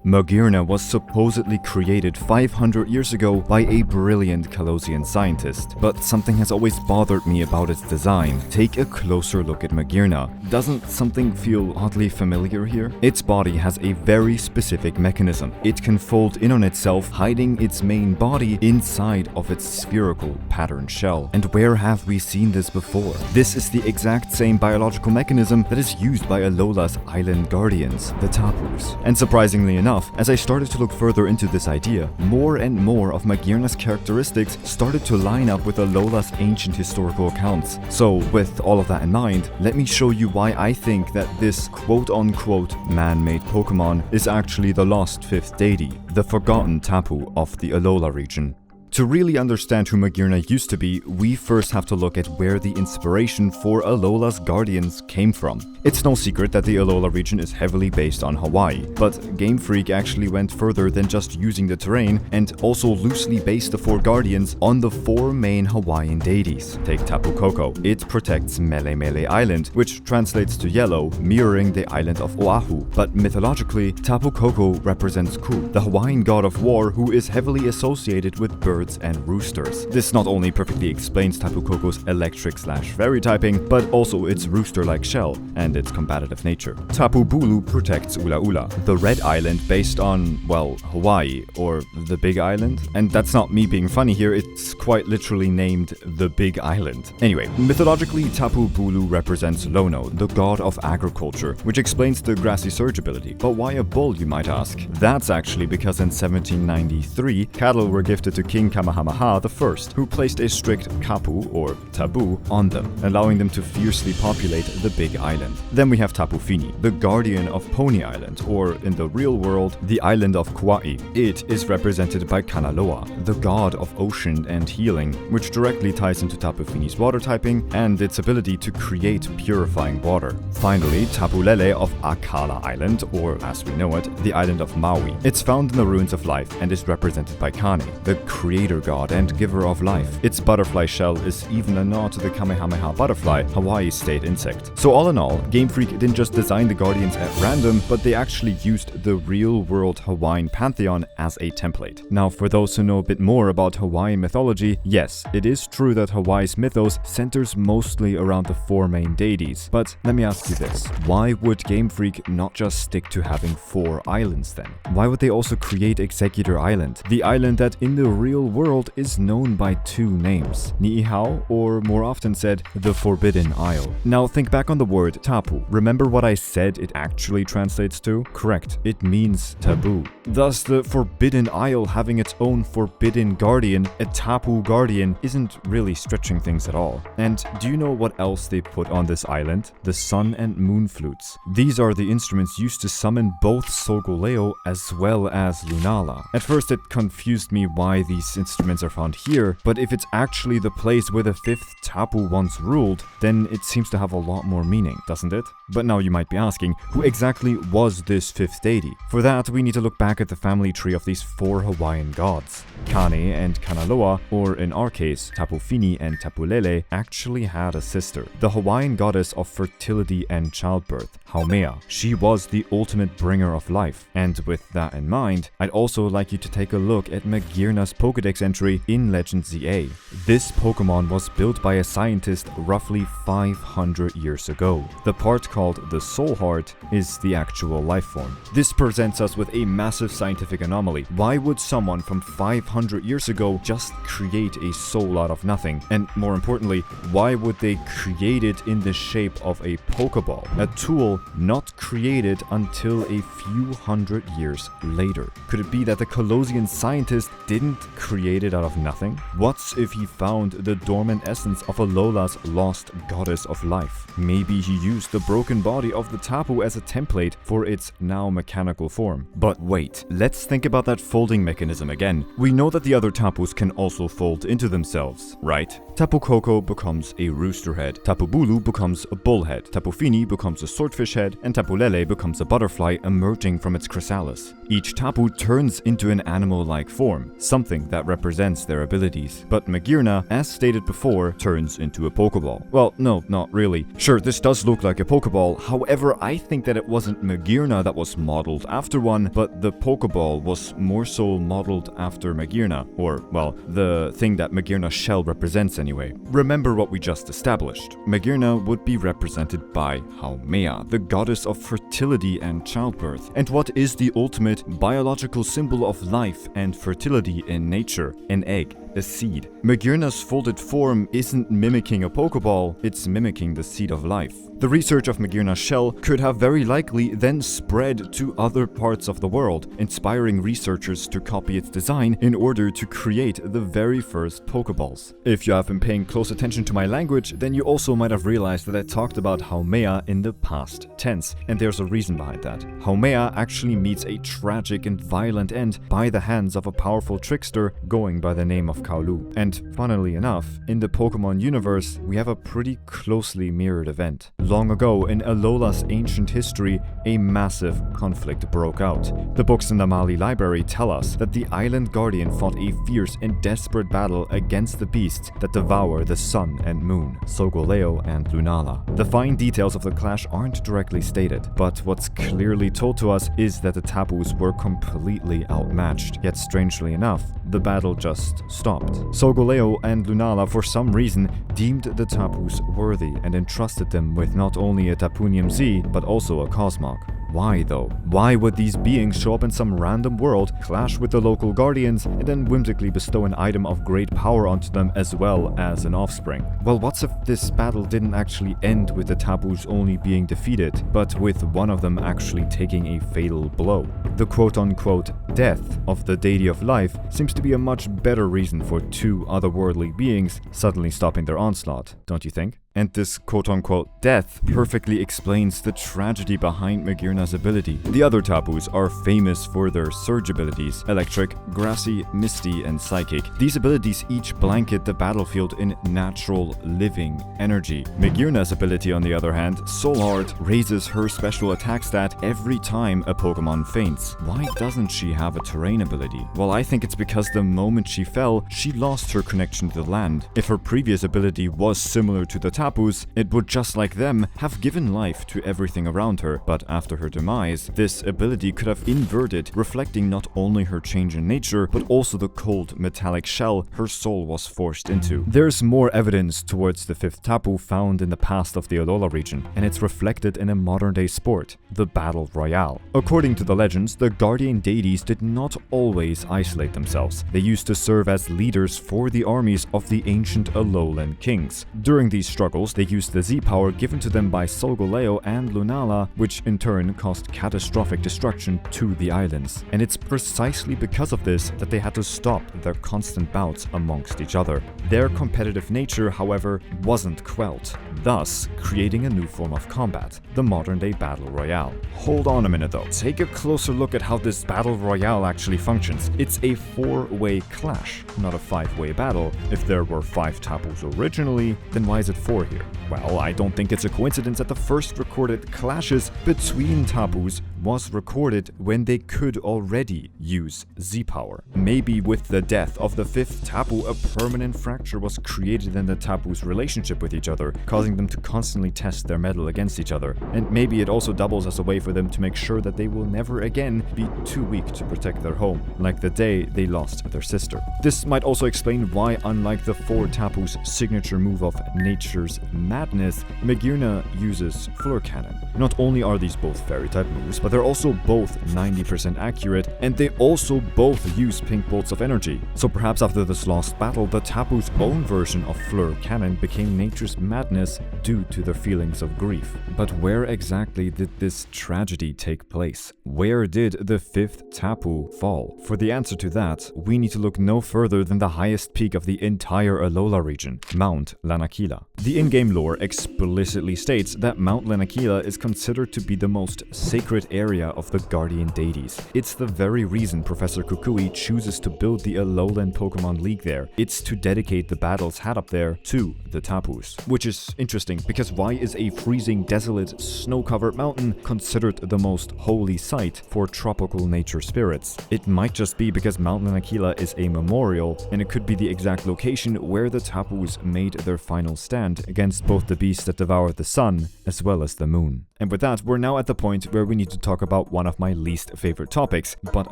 Magearna was supposedly created 500 years ago by a brilliant Kalosian scientist, but something has always bothered me about its design. Take a closer look at Magearna. Doesn't something feel oddly familiar here? Its body has a very specific mechanism. It can fold in on itself, hiding its main body inside of its spherical patterned shell. And where have we seen this before? This is the exact same biological mechanism that is used by Alola's island guardians, the Tapus. And surprisingly enough, as I started to look further into this idea, more and more of Magearna's characteristics started to line up with Alola's ancient historical accounts. So with all of that in mind, let me show you why I think that this quote-unquote man-made Pokemon is actually the lost fifth deity, the forgotten Tapu of the Alola region. To really understand who Magearna used to be, we first have to look at where the inspiration for Alola's guardians came from. It's no secret that the Alola region is heavily based on Hawaii, but Game Freak actually went further than just using the terrain and also loosely based the four guardians on the four main Hawaiian deities. Take Tapu Koko. It protects Mele Island, which translates to yellow, mirroring the island of Oahu. But mythologically, Tapu Koko represents Ku, the Hawaiian god of war who is heavily associated with birds and roosters. This not only perfectly explains Tapu Koko's electric/fairy typing, but also its rooster-like shell and its combative nature. Tapu Bulu protects Ula Ula, the red island based on, well, Hawaii, or the Big Island. And that's not me being funny here, it's quite literally named the Big Island. Anyway, mythologically, Tapu Bulu represents Lono, the god of agriculture, which explains the grassy surge ability. But why a bull, you might ask? That's actually because in 1793, cattle were gifted to King Kamehameha I, who placed a strict kapu, or taboo, on them, allowing them to fiercely populate the Big Island. Then we have Tapu Fini, the guardian of Pony Island, or in the real world, the island of Kauai. It is represented by Kanaloa, the god of ocean and healing, which directly ties into Tapu Fini's water typing and its ability to create purifying water. Finally, Tapu Lele of Akala Island, or as we know it, the island of Maui. It's found in the ruins of life and is represented by Kane, the creator god and giver of life. Its butterfly shell is even a nod to the Kamehameha butterfly, Hawaii's state insect. So all in all, Game Freak didn't just design the guardians at random, but they actually used the real-world Hawaiian pantheon as a template. Now, for those who know a bit more about Hawaiian mythology, yes, it is true that Hawaii's mythos centers mostly around the four main deities. But let me ask you this, why would Game Freak not just stick to having four islands then? Why would they also create Executor Island, the island that in the real world is known by two names, Ni'ihau, or more often said, the Forbidden Isle. Now think back on the word Tapu. Remember what I said it actually translates to? Correct, it means taboo. Thus, the Forbidden Isle having its own forbidden guardian, a Tapu guardian, isn't really stretching things at all. And do you know what else they put on this island? The sun and moon flutes. These are the instruments used to summon both Solgaleo as well as Lunala. At first it confused me why these instruments are found here, but if it's actually the place where the fifth Tapu once ruled, then it seems to have a lot more meaning, doesn't it? But now you might be asking, who exactly was this fifth deity? For that, we need to look back at the family tree of these four Hawaiian gods. Kane and Kanaloa, or in our case, Tapu Fini and Tapu Lele, actually had a sister, the Hawaiian goddess of fertility and childbirth, Haumea. She was the ultimate bringer of life. And with that in mind, I'd also like you to take a look at Magearna's Pokédex entry in Legend ZA. This Pokemon was built by a scientist roughly 500 years ago. The part called the Soul Heart is the actual life form. This presents us with a massive scientific anomaly. Why would someone from 500 years ago just create a soul out of nothing? And more importantly, why would they create it in the shape of a Pokeball? A tool not created until a few hundred years later. Could it be that the Kalosian scientist didn't create it out of nothing? What's if he found the dormant essence of Alola's lost goddess of life? Maybe he used the broken body of the Tapu as a template for its now mechanical form. But wait, let's think about that folding mechanism again. We know that the other Tapus can also fold into themselves, right? Tapu Koko becomes a rooster head, Tapu Bulu becomes a bull head, Tapu Fini becomes a swordfish head, and Tapu Lele becomes a butterfly emerging from its chrysalis. Each Tapu turns into an animal-like form, something that represents their abilities. But Magearna, as stated before, turns into a Pokeball. Well, no, not really. Sure, this does look like a Pokeball, however, I think that it wasn't Magearna that was modeled after one, but the Pokeball was more so modeled after Magearna, or, well, the thing that Magearna's shell represents anyway. Remember what we just established. Magearna would be represented by Haumea, the goddess of fertility and childbirth. And what is the ultimate biological symbol of life and fertility in nature? An egg. A seed. Magearna's folded form isn't mimicking a Pokeball, it's mimicking the seed of life. The research of Magearna's shell could have very likely then spread to other parts of the world, inspiring researchers to copy its design in order to create the very first Pokeballs. If you have been paying close attention to my language, then you also might have realized that I talked about Haumea in the past tense, and there's a reason behind that. Haumea actually meets a tragic and violent end by the hands of a powerful trickster going by the name of Kalos. And funnily enough, in the Pokemon universe, we have a pretty closely mirrored event. Long ago, in Alola's ancient history, a massive conflict broke out. The books in the Mali library tell us that the island guardian fought a fierce and desperate battle against the beasts that devour the sun and moon, Solgaleo and Lunala. The fine details of the clash aren't directly stated, but what's clearly told to us is that the Tapus were completely outmatched. Yet strangely enough, the battle just stopped. Solgaleo and Lunala, for some reason, deemed the Tapus worthy and entrusted them with not only a Tapunium Z, but also a Cosmog. Why though? Why would these beings show up in some random world, clash with the local guardians, and then whimsically bestow an item of great power onto them as well as an offspring? Well, what's if this battle didn't actually end with the Tapus only being defeated, but with one of them actually taking a fatal blow? The quote-unquote death of the deity of life seems to be a much better reason for two otherworldly beings suddenly stopping their onslaught, don't you think? And this quote-unquote death perfectly explains the tragedy behind Magearna's ability. The other Tapus are famous for their surge abilities: Electric, Grassy, Misty, and Psychic. These abilities each blanket the battlefield in natural, living energy. Magearna's ability, on the other hand, Soul Heart, raises her special attack stat every time a Pokemon faints. Why doesn't she have a terrain ability? Well, I think it's because the moment she fell, she lost her connection to the land. If her previous ability was similar to the Tapus, it would, just like them, have given life to everything around her, but after her demise, this ability could have inverted, reflecting not only her change in nature, but also the cold, metallic shell her soul was forced into. There's more evidence towards the fifth Tapu found in the past of the Alola region, and it's reflected in a modern-day sport, the Battle Royale. According to the legends, the guardian deities did not always isolate themselves. They used to serve as leaders for the armies of the ancient Alolan kings. During these struggles, they used the Z-power given to them by Solgaleo and Lunala, which in turn caused catastrophic destruction to the islands. And it's precisely because of this that they had to stop their constant bouts amongst each other. Their competitive nature, however, wasn't quelled, thus creating a new form of combat, the modern-day Battle Royale. Hold on a minute though, take a closer look at how this Battle Royale actually functions. It's a 4-way clash, not a 5-way battle. If there were 5 Tapus originally, then why is it 4 here? Well, I don't think it's a coincidence that the first recorded clashes between Tapus was recorded when they could already use Z-power. Maybe with the death of the 5th Tapu, a permanent fracture was created in the Tapus' relationship with each other, causing them to constantly test their mettle against each other. And maybe it also doubles as a way for them to make sure that they will never again be too weak to protect their home, like the day they lost their sister. This might also explain why, unlike the 4 Tapus' signature move of Nature's Madness, Magearna uses Fleur Cannon. Not only are these both Fairy-type moves, but they're also both 90% accurate, and they also both use pink bolts of energy. So perhaps after this lost battle, the Tapu's own version of Fleur Cannon became Nature's Madness due to their feelings of grief. But where exactly did this tragedy take place? Where did the 5th Tapu fall? For the answer to that, we need to look no further than the highest peak of the entire Alola region, Mount Lanakila. The in-game lore explicitly states that Mount Lanakila is considered to be the most sacred area of the guardian deities. It's the very reason Professor Kukui chooses to build the Alolan Pokemon League there. It's to dedicate the battles had up there to the Tapus. Which is interesting wondering, because why is a freezing, desolate, snow-covered mountain considered the most holy site for tropical nature spirits? It might just be because Mount Lanakila is a memorial, and it could be the exact location where the Tapus made their final stand against both the beast that devoured the sun as well as the moon. And with that, we're now at the point where we need to talk about one of my least favorite topics, but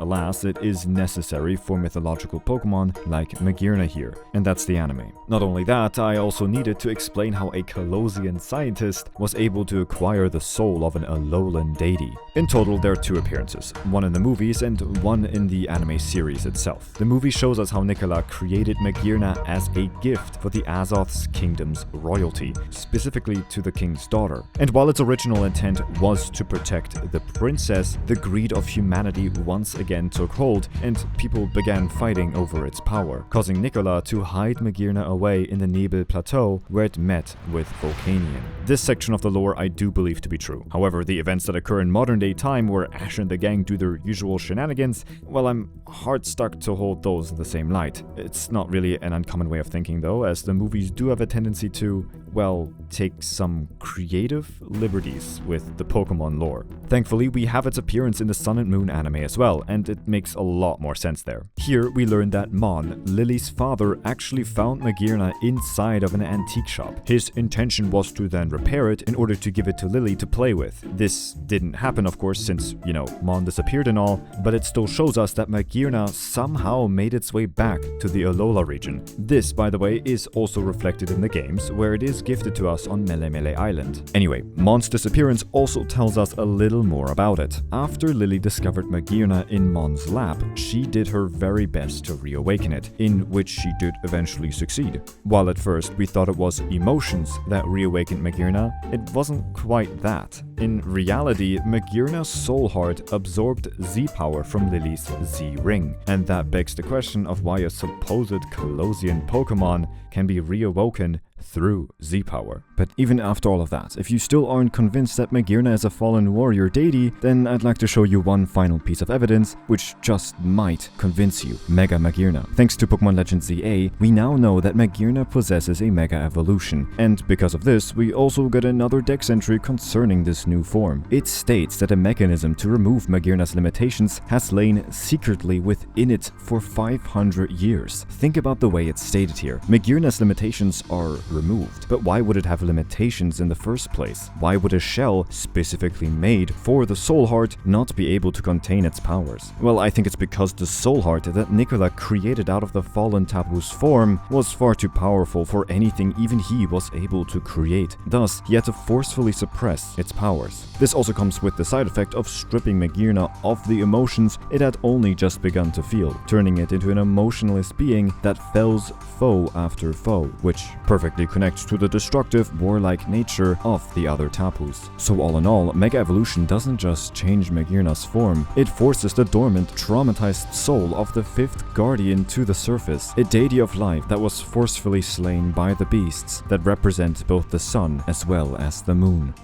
alas, it is necessary for mythological Pokemon like Magearna here, and that's the anime. Not only that, I also needed to explain how a Kalosian scientist was able to acquire the soul of an Alolan deity. In total, there are 2 appearances, one in the movies and one in the anime series itself. The movie shows us how Nicola created Magearna as a gift for the Azoth's kingdom's royalty, specifically to the king's daughter. And while its original intent was to protect the princess, the greed of humanity once again took hold, and people began fighting over its power, causing Nicola to hide Magearna away in the Nebel Plateau, where it met with Volcanion. This section of the lore I do believe to be true. However, the events that occur in modern-day time where Ash and the gang do their usual shenanigans, well, I'm hard stuck to hold those in the same light. It's not really an uncommon way of thinking though, as the movies do have a tendency to, well, take some creative liberties with the Pokemon lore. Thankfully, we have its appearance in the Sun and Moon anime as well, and it makes a lot more sense there. Here, we learn that Mon, Lily's father, actually found Magearna inside of an antique shop. His intention was to then repair it in order to give it to Lily to play with. This didn't happen, of course, since, Mon disappeared and all, but it still shows us that Magearna somehow made its way back to the Alola region. This, by the way, is also reflected in the games, where it is gifted to us on Mele Mele Island. Anyway, Mon's disappearance also tells us a little more about it. After Lily discovered Magearna in Mon's lab, she did her very best to reawaken it, in which she did eventually succeed. While at first we thought it was emotions that reawakened Magearna, it wasn't quite that. In reality, Magearna's soul heart absorbed Z-power from Lily's Z-ring, and that begs the question of why a supposed Kalosian Pokemon can be reawoken through Z-power. But even after all of that, if you still aren't convinced that Magearna is a fallen warrior deity, then I'd like to show you one final piece of evidence which just might convince you. Mega Magearna. Thanks to Pokemon Legend ZA, we now know that Magearna possesses a Mega Evolution, and because of this, we also get another Dex entry concerning this new form. It states that a mechanism to remove Magearna's limitations has lain secretly within it for 500 years. Think about the way it's stated here. Magearna's limitations are removed, but why would it have limitations in the first place? Why would a shell specifically made for the Soul Heart not be able to contain its powers? Well, I think it's because the Soul Heart that Nicola created out of the fallen Tapu's form was far too powerful for anything even he was able to create. Thus, he had to forcefully suppress its powers. This also comes with the side effect of stripping Magearna of the emotions it had only just begun to feel, turning it into an emotionless being that fells foe after foe, which perfectly connects to the destructive, warlike nature of the other Tapus. So all in all, Mega Evolution doesn't just change Magearna's form, it forces the dormant, traumatized soul of the fifth guardian to the surface, a deity of life that was forcefully slain by the beasts that represent both the sun as well as the moon.